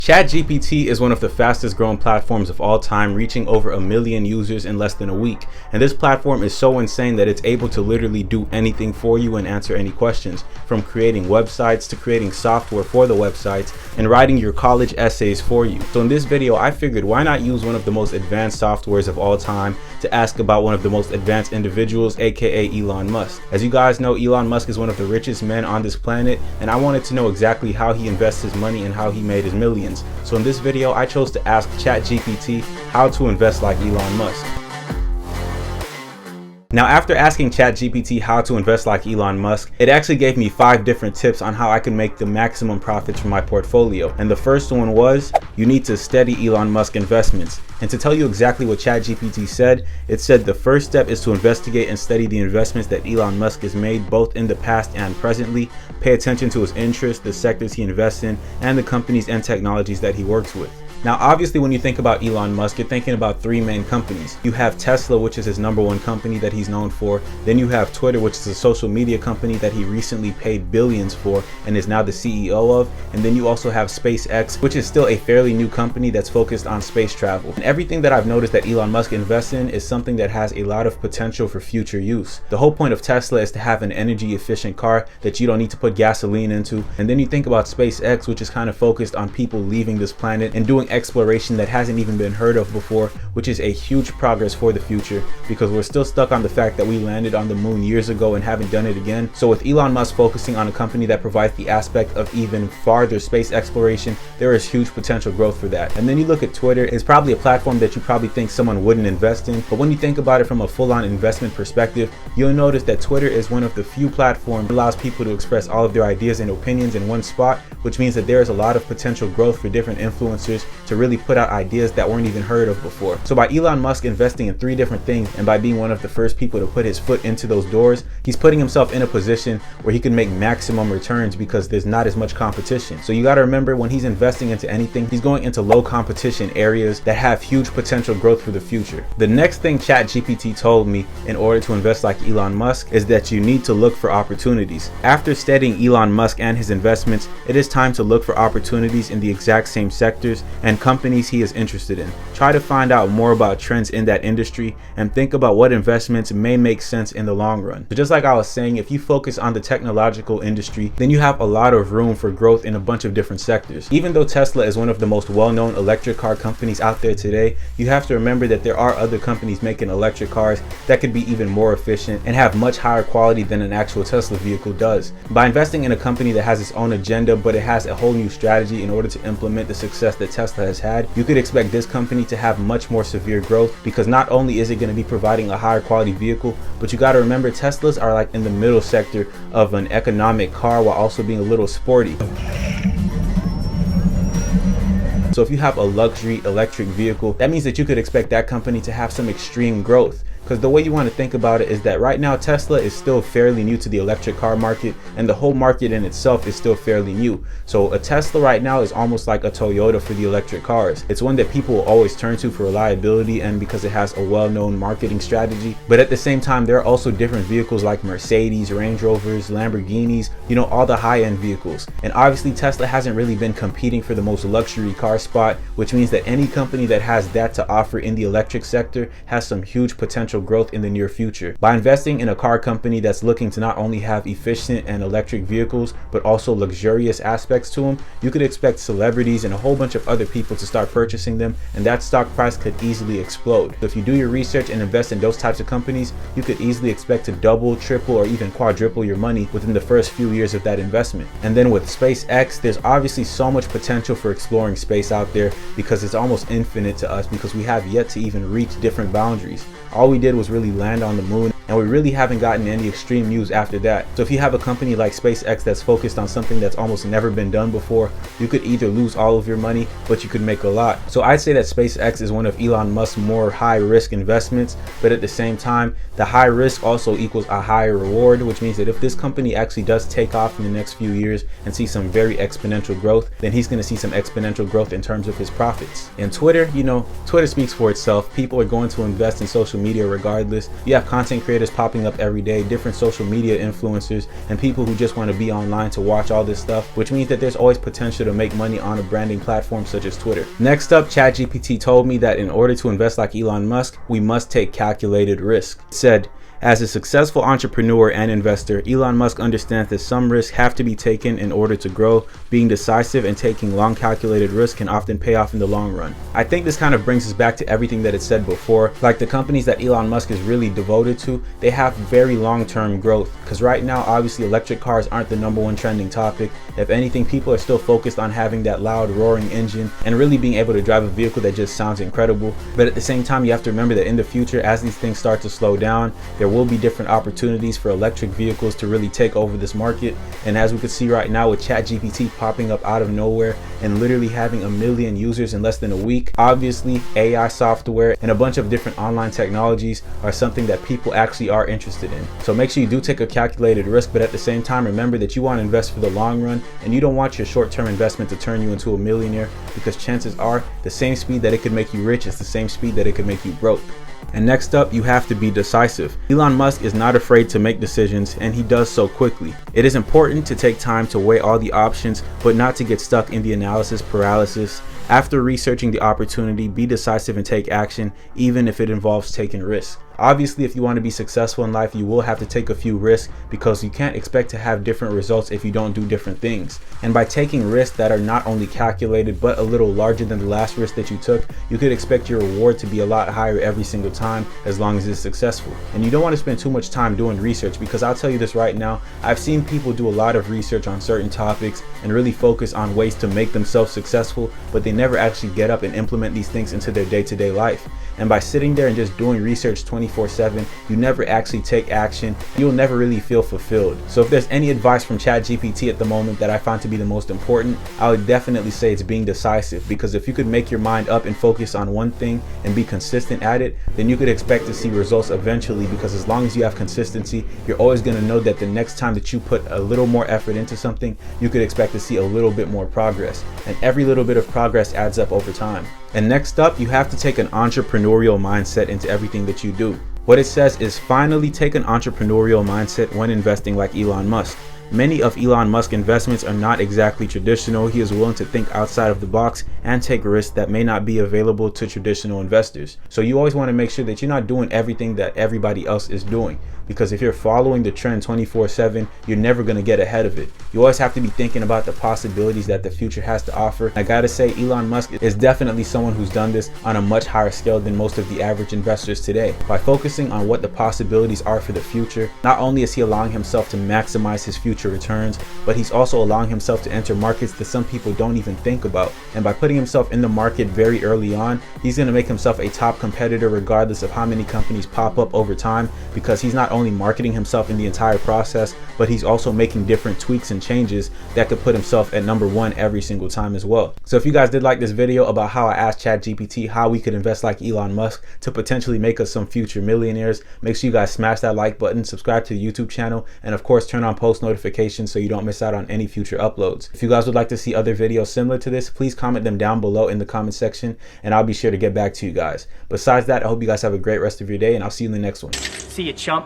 ChatGPT is one of the fastest growing platforms of all time, reaching over 1 million users in less than a week. And this platform is so insane that it's able to literally do anything for you and answer any questions, from creating websites to creating software for the websites and writing your college essays for you. So in this video, I figured why not use one of the most advanced softwares of all time to ask about one of the most advanced individuals, aka Elon Musk. As you guys know, Elon Musk is one of the richest men on this planet, and I wanted to know exactly how he invests his money and how he made his millions. So in this video, I chose to ask ChatGPT how to invest like Elon Musk. Now, after asking ChatGPT how to invest like Elon Musk, it actually gave me 5 different tips on how I can make the maximum profits from my portfolio. And the first one was, you need to study Elon Musk investments. And to tell you exactly what ChatGPT said, it said the first step is to investigate and study the investments that Elon Musk has made both in the past and presently. Pay attention to his interests, the sectors he invests in, and the companies and technologies that he works with. Now, obviously, when you think about Elon Musk, you're thinking about 3 main companies. You have Tesla, which is his #1 company that he's known for. Then you have Twitter, which is a social media company that he recently paid billions for and is now the CEO of. And then you also have SpaceX, which is still a fairly new company that's focused on space travel. And everything that I've noticed that Elon Musk invests in is something that has a lot of potential for future use. The whole point of Tesla is to have an energy efficient car that you don't need to put gasoline into. And then you think about SpaceX, which is kind of focused on people leaving this planet and doing exploration that hasn't even been heard of before, which is a huge progress for the future because we're still stuck on the fact that we landed on the moon years ago and haven't done it again. So with Elon Musk focusing on a company that provides the aspect of even farther space exploration, there is huge potential growth for that. And then you look at Twitter, it's probably a platform that you probably think someone wouldn't invest in, but when you think about it from a full-on investment perspective, you'll notice that Twitter is one of the few platforms that allows people to express all of their ideas and opinions in one spot, which means that there is a lot of potential growth for different influencers to really put out ideas that weren't even heard of before. So by Elon Musk investing in 3 different things and by being one of the first people to put his foot into those doors, he's putting himself in a position where he can make maximum returns because there's not as much competition. So you got to remember, when he's investing into anything, he's going into low competition areas that have huge potential growth for the future. The next thing ChatGPT told me in order to invest like Elon Musk is that you need to look for opportunities. After studying Elon Musk and his investments, it is time to look for opportunities in the exact same sectors and companies he is interested in. Try to find out more about trends in that industry and think about what investments may make sense in the long run. So just like I was saying, if you focus on the technological industry, then you have a lot of room for growth in a bunch of different sectors. Even though Tesla is one of the most well-known electric car companies out there today, you have to remember that there are other companies making electric cars that could be even more efficient and have much higher quality than an actual Tesla vehicle does. By investing in a company that has its own agenda, but it has a whole new strategy in order to implement the success that Tesla has had, you could expect this company to have much more severe growth because not only is it going to be providing a higher quality vehicle, but you got to remember Teslas are like in the middle sector of an economic car while also being a little sporty. So if you have a luxury electric vehicle, that means that you could expect that company to have some extreme growth. Because the way you want to think about it is that right now Tesla is still fairly new to the electric car market, and the whole market in itself is still fairly new. So a Tesla right now is almost like a Toyota for the electric cars. It's one that people will always turn to for reliability and because it has a well-known marketing strategy. But at the same time, there are also different vehicles like Mercedes, Range Rovers, Lamborghinis, all the high-end vehicles. And obviously Tesla hasn't really been competing for the most luxury car spot, which means that any company that has that to offer in the electric sector has some huge potential growth in the near future. By investing in a car company that's looking to not only have efficient and electric vehicles but also luxurious aspects to them, you could expect celebrities and a whole bunch of other people to start purchasing them, and that stock price could easily explode. So if you do your research and invest in those types of companies, you could easily expect to double, triple, or even quadruple your money within the first few years of that investment. And then with SpaceX, there's obviously so much potential for exploring space out there because it's almost infinite to us because we have yet to even reach different boundaries. All we did was really land on the moon, and we really haven't gotten any extreme news after that. So if you have a company like SpaceX that's focused on something that's almost never been done before, you could either lose all of your money, but you could make a lot. So I'd say that SpaceX is one of Elon Musk's more high risk investments, but at the same time, the high risk also equals a higher reward, which means that if this company actually does take off in the next few years and see some very exponential growth, then he's going to see some exponential growth in terms of his profits. And Twitter, Twitter speaks for itself. People are going to invest in social media regardless. You have content creators creators popping up every day, different social media influencers, and people who just want to be online to watch all this stuff, which means that there's always potential to make money on a branding platform such as Twitter. Next up, ChatGPT told me that in order to invest like Elon Musk, we must take calculated risk. It said, as a successful entrepreneur and investor, Elon Musk understands that some risks have to be taken in order to grow. Being decisive and taking long calculated risks can often pay off in the long run. I think this kind of brings us back to everything that it said before. Like the companies that Elon Musk is really devoted to, they have very long-term growth. Because right now, obviously, electric cars aren't the #1 trending topic. If anything, people are still focused on having that loud roaring engine and really being able to drive a vehicle that just sounds incredible. But at the same time, you have to remember that in the future, as these things start to slow down, there will be different opportunities for electric vehicles to really take over this market. And as we could see right now with ChatGPT popping up out of nowhere and literally having 1 million users in less than a week, obviously AI software and a bunch of different online technologies are something that people actually are interested in. So make sure you do take a calculated risk, but at the same time, remember that you want to invest for the long run and you don't want your short-term investment to turn you into a millionaire, because chances are the same speed that it could make you rich is the same speed that it could make you broke. And next up, you have to be decisive. Elon Musk is not afraid to make decisions, and he does so quickly. It is important to take time to weigh all the options, but not to get stuck in the analysis paralysis. After researching the opportunity, be decisive and take action, even if it involves taking risks. Obviously, if you want to be successful in life, you will have to take a few risks, because you can't expect to have different results if you don't do different things. And by taking risks that are not only calculated, but a little larger than the last risk that you took, you could expect your reward to be a lot higher every single time, as long as it's successful. And you don't want to spend too much time doing research, because I'll tell you this right now, I've seen people do a lot of research on certain topics and really focus on ways to make themselves successful, but they never actually get up and implement these things into their day-to-day life. And by sitting there and just doing research 24/7, you never actually take action. You'll never really feel fulfilled. So if there's any advice from ChatGPT at the moment that I find to be the most important, I would definitely say it's being decisive, because if you could make your mind up and focus on one thing and be consistent at it, then you could expect to see results eventually, because as long as you have consistency, you're always going to know that the next time that you put a little more effort into something, you could expect to see a little bit more progress. And every little bit of progress adds up over time. And next up, you have to take an entrepreneurial mindset into everything that you do. What it says is, finally take an entrepreneurial mindset when investing like Elon Musk. Many of Elon Musk's investments are not exactly traditional. He is willing to think outside of the box and take risks that may not be available to traditional investors. So you always want to make sure that you're not doing everything that everybody else is doing, because if you're following the trend 24/7, you're never going to get ahead of it. You always have to be thinking about the possibilities that the future has to offer. I gotta say, Elon Musk is definitely someone who's done this on a much higher scale than most of the average investors today. By focusing on what the possibilities are for the future, not only is he allowing himself to maximize his future returns, but he's also allowing himself to enter markets that some people don't even think about. And by putting himself in the market very early on, he's going to make himself a top competitor regardless of how many companies pop up over time, because he's not only marketing himself in the entire process, but he's also making different tweaks and changes that could put himself at #1 every single time as well. So if you guys did like this video about how I asked ChatGPT how we could invest like Elon Musk to potentially make us some future millionaires, make sure you guys smash that like button, subscribe to the YouTube channel, and of course turn on post notifications so you don't miss out on any future uploads. If you guys would like to see other videos similar to this, please comment them down below in the comment section and I'll be sure to get back to you guys. Besides that, I hope you guys have a great rest of your day and I'll see you in the next one. See you, chump.